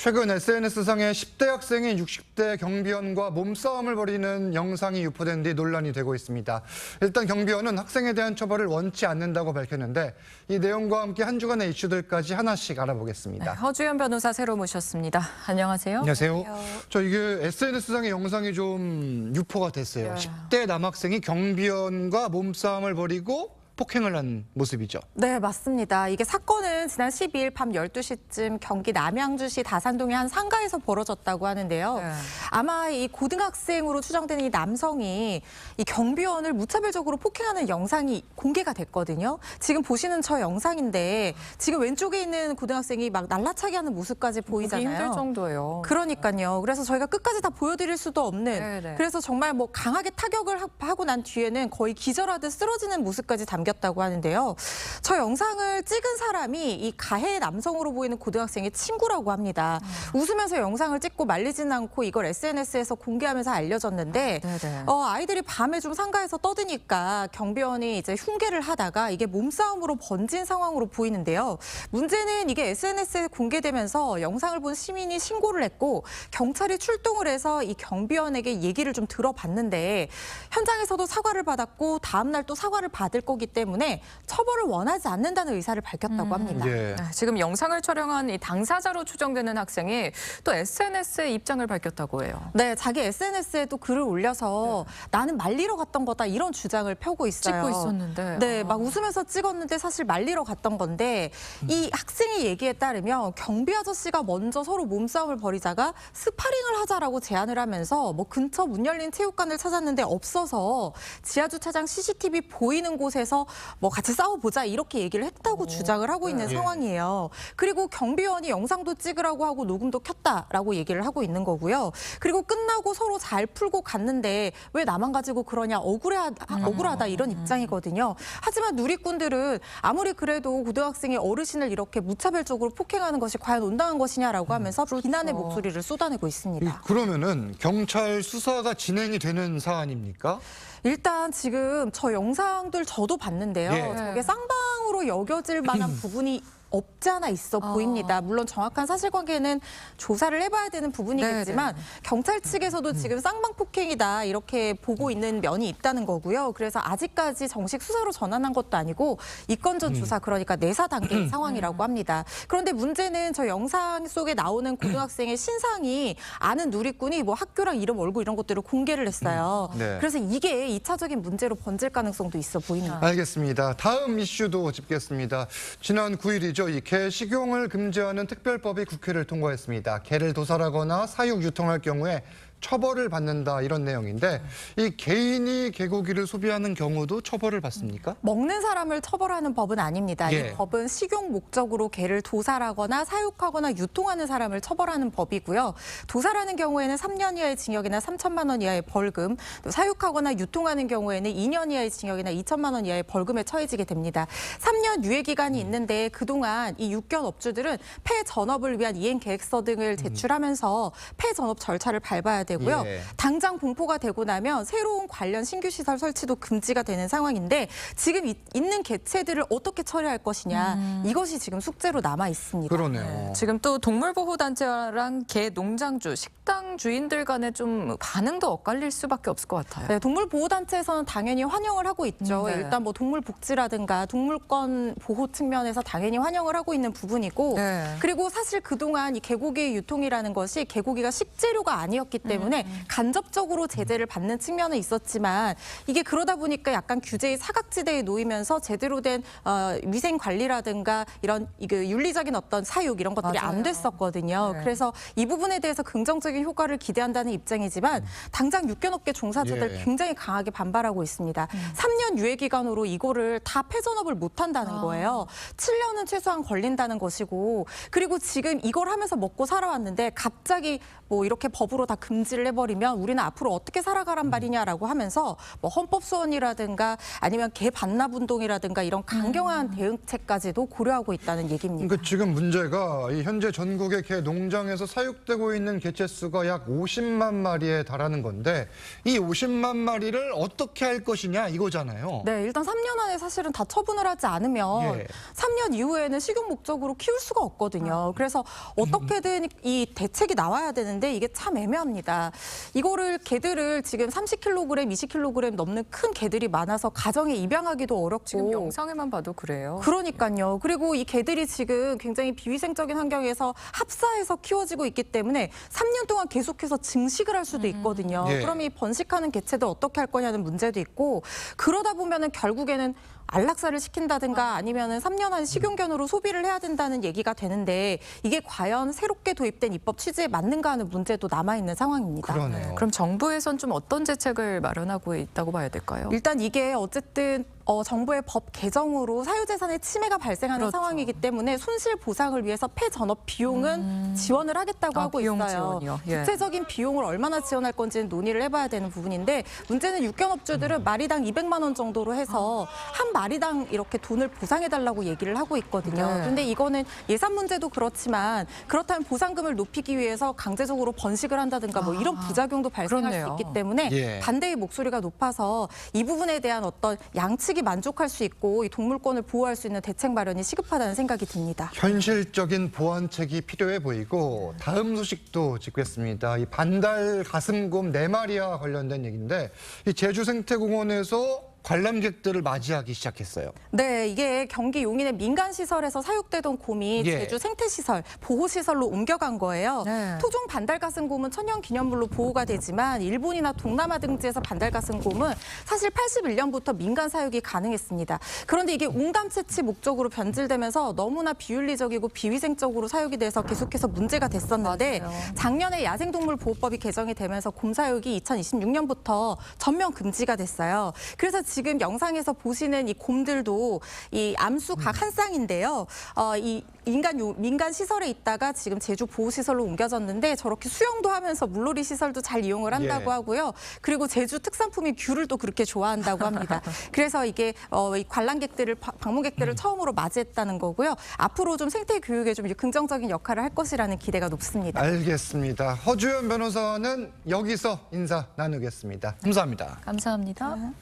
최근 SNS상에 10대 학생이 60대 경비원과 몸싸움을 벌이는 영상이 유포된 뒤 논란이 되고 있습니다. 일단 경비원은 학생에 대한 처벌을 원치 않는다고 밝혔는데 이 내용과 함께 한 주간의 이슈들까지 하나씩 알아보겠습니다. 네, 허주연 변호사 새로 모셨습니다. 안녕하세요. 안녕하세요. 저 이게 SNS상의 영상이 좀 유포가 됐어요. 10대 남학생이 경비원과 몸싸움을 벌이고 폭행을 한 모습이죠. 네, 맞습니다. 이게 사건은 지난 12일 밤 12시쯤 경기 남양주시 다산동의 한 상가에서 벌어졌다고 하는데요. 네. 아마 이 고등학생으로 추정되는 이 남성이 이 경비원을 무차별적으로 폭행하는 영상이 공개가 됐거든요. 지금 보시는 저 영상인데 지금 왼쪽에 있는 고등학생이 막 날라차게 하는 모습까지 보이잖아요. 힘들 정도예요. 그러니까요. 그래서 저희가 끝까지 다 보여드릴 수도 없는 네네. 그래서 정말 뭐 강하게 타격을 하고 난 뒤에는 거의 기절하듯 쓰러지는 모습까지 담겼다고 하는데요. 저 영상을 찍은 사람이 이 가해 남성으로 보이는 고등학생의 친구라고 합니다. 웃으면서 영상을 찍고 말리지는 않고 이걸 SNS에서 공개하면서 알려졌는데 네네. 아이들이 밤에 좀 상가에서 떠드니까 경비원이 이제 흉계를 하다가 이게 몸싸움으로 번진 상황으로 보이는데요. 문제는 이게 SNS에 공개되면서 영상을 본 시민이 신고를 했고 경찰이 출동을 해서 이 경비원에게 얘기를 좀 들어봤는데 현장에서도 사과를 받았고 다음 날 또 사과를 받을 거기 때문에 처벌을 원하지 않는다는 의사를 밝혔다고 합니다. 예. 네, 지금 영상을 촬영한 이 당사자로 추정되는 학생이 또 SNS에 입장을 밝혔다고 해요. 네, 자기 SNS에도 글을 올려서 나는 말리러 갔던 거다 이런 주장을 펴고 있어요. 찍고 있었는데. 네, 막 웃으면서 찍었는데 사실 말리러 갔던 건데 이 학생의 얘기에 따르면 경비 아저씨가 먼저 서로 몸싸움을 벌이다가 스파링을 하자라고 제안을 하면서 뭐 근처 문 열린 체육관을 찾았는데 없어서 지하 주차장 CCTV 보이는 곳에서 뭐 같이 싸워보자 이렇게 얘기를 했다고 주장을 하고 있는 상황이에요. 그리고 경비원이 영상도 찍으라고 하고 녹음도 켰다라고 얘기를 하고 있는 거고요. 그리고 끝나고 서로 잘 풀고 갔는데 왜 나만 가지고 그러냐 억울하다 이런 입장이거든요. 하지만 누리꾼들은 아무리 그래도 고등학생이 어르신을 이렇게 무차별적으로 폭행하는 것이 과연 온당한 것이냐라고 하면서 비난의 목소리를 쏟아내고 있습니다. 그러면은 경찰 수사가 진행이 되는 사안입니까? 일단 지금 저 영상들 저도 봤는데요. 예. 저게 쌍방으로 여겨질 만한 부분이 없지 않아 있어 보입니다. 물론 정확한 사실관계는 조사를 해봐야 되는 부분이겠지만 경찰 측에서도 지금 쌍방 폭행이다 이렇게 보고 있는 면이 있다는 거고요. 그래서 아직까지 정식 수사로 전환한 것도 아니고 입건전 조사 그러니까 내사 단계인 상황이라고 합니다. 그런데 문제는 저 영상 속에 나오는 고등학생의 신상이 아는 누리꾼이 뭐 학교랑 이름, 얼굴 이런 것들을 공개를 했어요. 네. 그래서 이게 2차적인 문제로 번질 가능성도 있어 보입니다. 알겠습니다. 다음 이슈도 짚겠습니다. 지난 9일이죠. 이 개 식용을 금지하는 특별법이 국회를 통과했습니다. 개를 도살하거나 사육 유통할 경우에 처벌을 받는다 이런 내용인데 이 개인이 개고기를 소비하는 경우도 처벌을 받습니까? 먹는 사람을 처벌하는 법은 아닙니다. 예. 이 법은 식용 목적으로 개를 도살하거나 사육하거나 유통하는 사람을 처벌하는 법이고요. 도살하는 경우에는 3년 이하의 징역이나 3천만 원 이하의 벌금, 또 사육하거나 유통하는 경우에는 2년 이하의 징역이나 2천만 원 이하의 벌금에 처해지게 됩니다. 3년 유예 기간이 있는데 그동안 이 육견 업주들은 폐 전업을 위한 이행 계획서 등을 제출하면서 폐 전업 절차를 밟아야 되고요. 예. 당장 공포가 되고 나면 새로운 관련 신규 시설 설치도 금지가 되는 상황인데 지금 있는 개체들을 어떻게 처리할 것이냐 이것이 지금 숙제로 남아 있습니다. 그러네요. 지금 또 동물보호단체랑 개 농장주, 식당 주인들 간에 좀 반응도 엇갈릴 수밖에 없을 것 같아요. 네, 동물보호단체에서는 당연히 환영을 하고 있죠. 네. 일단 뭐 동물복지라든가 동물권 보호 측면에서 당연히 환영을 하고 있는 부분이고 네. 그리고 사실 그동안 이 개고기 유통이라는 것이 개고기가 식재료가 아니었기 때문에 간접적으로 제재를 받는 측면은 있었지만 이게 그러다 보니까 약간 규제의 사각지대에 놓이면서 제대로 된 위생 관리라든가 이런 윤리적인 어떤 사육 이런 것들이 안 됐었거든요. 네. 그래서 이 부분에 대해서 긍정적인 효과를 기대한다는 입장이지만 당장 육견업계 종사자들 예. 굉장히 강하게 반발하고 있습니다. 3년 유예 기간으로 이거를 다 폐전업을 못 한다는 거예요. 7년은 최소한 걸린다는 것이고 그리고 지금 이걸 하면서 먹고 살아왔는데 갑자기 뭐 이렇게 법으로 다 금지 금지를 해버리면 우리는 앞으로 어떻게 살아가란 말이냐라고 하면서 뭐 헌법소원이라든가 아니면 개 반납운동이라든가 이런 강경한 대응책까지도 고려하고 있다는 얘기입니다. 그러니까 지금 문제가 이 현재 전국의 개 농장에서 사육되고 있는 개체 수가 약 50만 마리에 달하는 건데 이 50만 마리를 어떻게 할 것이냐 이거잖아요. 네, 일단 3년 안에 사실은 다 처분을 하지 않으면 예. 3년 이후에는 식용 목적으로 키울 수가 없거든요. 그래서 어떻게든 이 대책이 나와야 되는데 이게 참 애매합니다. 이거를 개들을 지금 30kg, 20kg 넘는 큰 개들이 많아서 가정에 입양하기도 어렵고 지금 영상에만 봐도 그래요. 그러니까요. 그리고 이 개들이 지금 굉장히 비위생적인 환경에서 합사해서 키워지고 있기 때문에 3년 동안 계속해서 증식을 할 수도 있거든요. 예. 그럼 이 번식하는 개체들 어떻게 할 거냐는 문제도 있고 그러다 보면은 결국에는 안락사를 시킨다든가 아니면은 3년 안 식용견으로 소비를 해야 된다는 얘기가 되는데 이게 과연 새롭게 도입된 입법 취지에 맞는가 하는 문제도 남아있는 상황입니다. 그러네요. 그럼 정부에선 좀 어떤 대책을 마련하고 있다고 봐야 될까요? 일단 이게 어쨌든 정부의 법 개정으로 사유재산의 침해가 발생하는 그렇죠. 상황이기 때문에 손실 보상을 위해서 폐전업 비용은 지원을 하겠다고 하고 비용 있어요. 지원이요? 예. 구체적인 비용을 얼마나 지원할 건지는 논의를 해봐야 되는 부분인데 문제는 육견업주들은 마리당 200만 원 정도로 해서 한 마리당 이렇게 돈을 보상해달라고 얘기를 하고 있거든요. 네. 그런데 이거는 예산 문제도 그렇지만 그렇다면 보상금을 높이기 위해서 강제적으로 번식을 한다든가 뭐 이런 부작용도 발생할 그렇네요. 수 있기 때문에 예. 반대의 목소리가 높아서 이 부분에 대한 어떤 양측이 만족할 수 있고 이 동물권을 보호할 수 있는 대책 마련이 시급하다는 생각이 듭니다. 현실적인 보완책이 필요해 보이고 다음 소식도 짚겠습니다. 이 반달 가슴곰 4마리와 관련된 얘기인데 이 제주 생태공원에서 관람객들을 맞이하기 시작했어요. 네, 이게 경기 용인의 민간시설에서 사육되던 곰이 예. 제주 생태시설, 보호시설로 옮겨간 거예요. 네. 토종 반달가슴곰은 천연기념물로 보호가 되지만 일본이나 동남아 등지에서 반달가슴곰은 사실 81년부터 민간 사육이 가능했습니다. 그런데 이게 운감채취 목적으로 변질되면서 너무나 비윤리적이고 비위생적으로 사육이 돼서 계속해서 문제가 됐었는데 맞아요. 작년에 야생동물보호법이 개정이 되면서 곰 사육이 2026년부터 전면 금지가 됐어요. 그래서 지금 영상에서 보시는 이 곰들도 이 암수 각 한 쌍인데요. 이 민간 시설에 있다가 지금 제주 보호시설로 옮겨졌는데 저렇게 수영도 하면서 물놀이 시설도 잘 이용을 한다고 예. 하고요. 그리고 제주 특산품인 귤을 또 그렇게 좋아한다고 합니다. 그래서 이게 이 관람객들을 방문객들을 처음으로 맞이했다는 거고요. 앞으로 좀 생태 교육에 좀 긍정적인 역할을 할 것이라는 기대가 높습니다. 알겠습니다. 허주연 변호사는 여기서 인사 나누겠습니다. 감사합니다. 감사합니다.